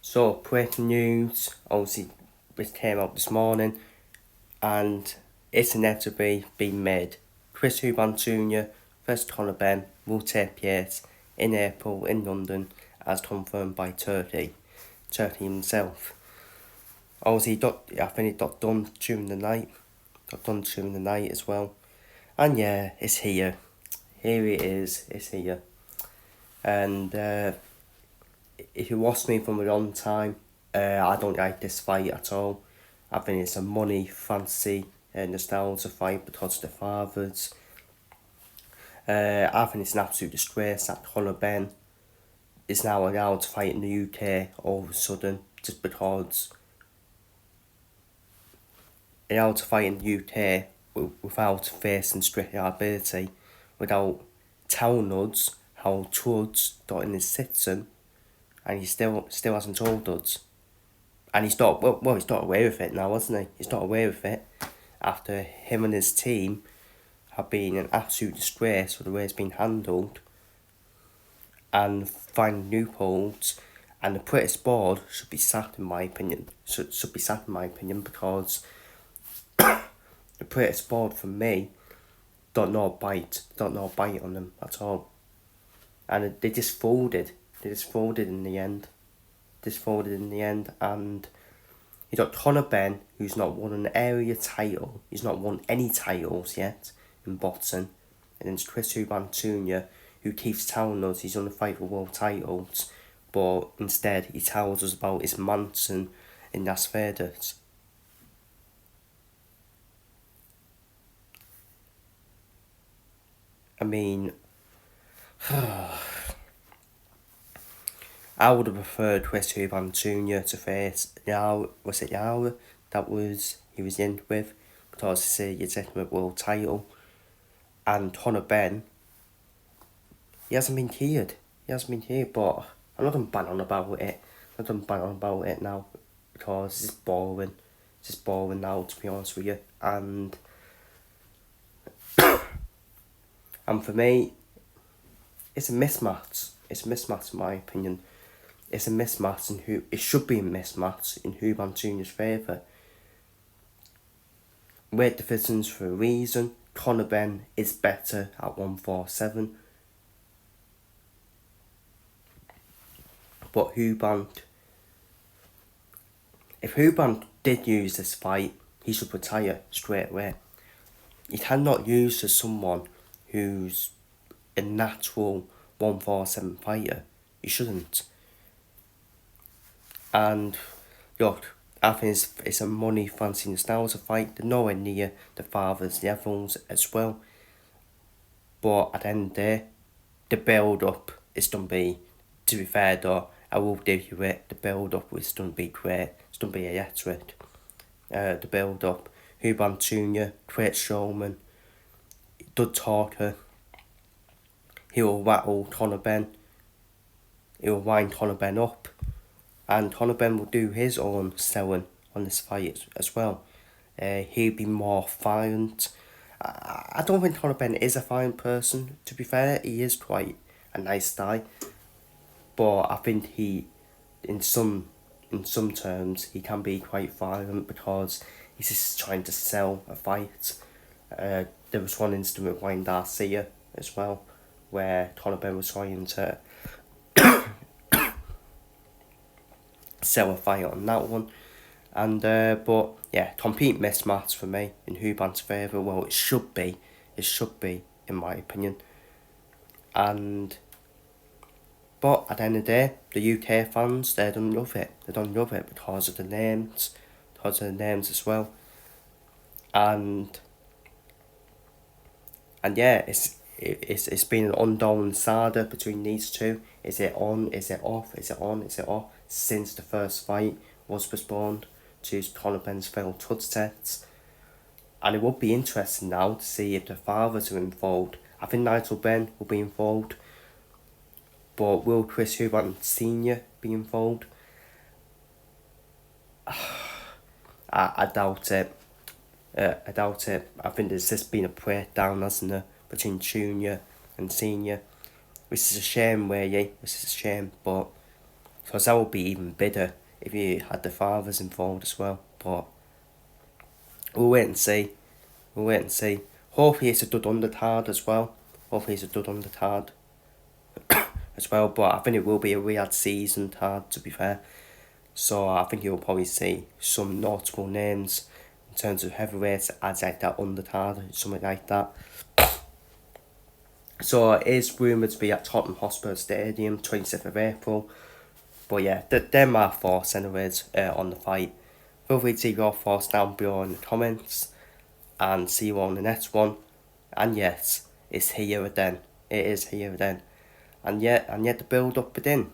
So, breaking news, obviously, which came out this morning, and it's inevitably been made. Chris Eubank Jr. vs Conor Benn will take place in April in London, as confirmed by Turkey himself. Obviously, I think it got done during the night. As well. And yeah, it's here. Here it is. It's here. And if you watched me from a long time, I don't like this fight at all. I think it's a money, fancy, nostalgia fight because of the fathers. I think it's an absolute disgrace that Conor Benn is now allowed to fight in the UK all of a sudden just because allowed to fight in the UK without facing strict liability, without telling us how drugs got in his system, and he still hasn't told us. And he's not he's not aware of it now, isn't he? He's not aware of it after him and his team have been an absolute disgrace for the way it's been handled and finding loopholes. And the British board should be sacked, in my opinion. Should be sacked, in my opinion, because the British board, for me, don't know bite on them at all. And they just folded. They just folded in the end. And you got Conor Benn, who's not won an area title. He's not won any titles yet in boxing. And then it's Chris Eubank Jr., who keeps telling us he's on the fight for world titles, but instead he tells us about his mansion in Las Vegas. I mean, I would have preferred Chris Eubank Jr. to face Yara that he was in with, because it's a legitimate world title. And Conor Benn, he hasn't been cleared, but I'm not going to ban on about it now, because it's boring. It's just boring now, to be honest with you. And for me, it's a mismatch. It's a mismatch, in my opinion. It's a mismatch it should be a mismatch in Eubank Jr.'s favour. Weight divisions for a reason. Conor Benn is better at 147. But if Eubank did use this fight, he should retire straight away. He cannot use as someone who's a natural 147 fighter. He shouldn't. And look, I think it's a money, fancy, nostalgia fight. They're nowhere near the fathers' levels as well. But at the end of the day, the build-up is going to be, to be fair though, I will give you it, the build-up is going to be great. It's going to be electric. The build-up. Eubank Jr., great showman, good talker. He will rattle Conor Benn. He will wind Conor Benn up. And Conor Benn will do his own selling on this fight as well. He'll be more violent. I don't think Conor Benn is a violent person, to be fair. He is quite a nice guy. But I think in some terms, he can be quite violent because he's just trying to sell a fight. There was one incident with Wayne Garcia as well, where Conor Benn was trying to sell a fight on that one. And but yeah, complete mismatch for me in Eubank's favour. Well, it should be, in my opinion. But at the end of the day, the UK fans, they don't love it. They don't love it because of the names, as well. And yeah, it's been an ongoing saga between these two. Is it on? Is it off? Is it on? Is it off? Since the first fight was postponed to Conor Benn's failed touch tests. And it would be interesting now to see if the fathers are involved. I think Nigel Benn will be involved. But will Chris Eubank Sr. be involved? I doubt it. I doubt it. I think there's just been a breakdown, hasn't there, between Junior and Senior, which is a shame, really. Which is a shame, but So that would be even better if you had the fathers involved as well. But we'll wait and see. We'll wait and see. Hopefully it's a dud undercard as well. Hopefully it's a dud undercard as well. But I think it will be a weird season card, to be fair. So I think you'll probably see some notable names in terms of heavyweights as like that undercard, something like that. So it is rumoured to be at Tottenham Hotspur Stadium, 27th of April. But yeah, they're my thoughts anyways on the fight. Feel free to leave your thoughts down below in the comments. And see you on the next one. And yes, it's here again. It is here again. And yet the build up within.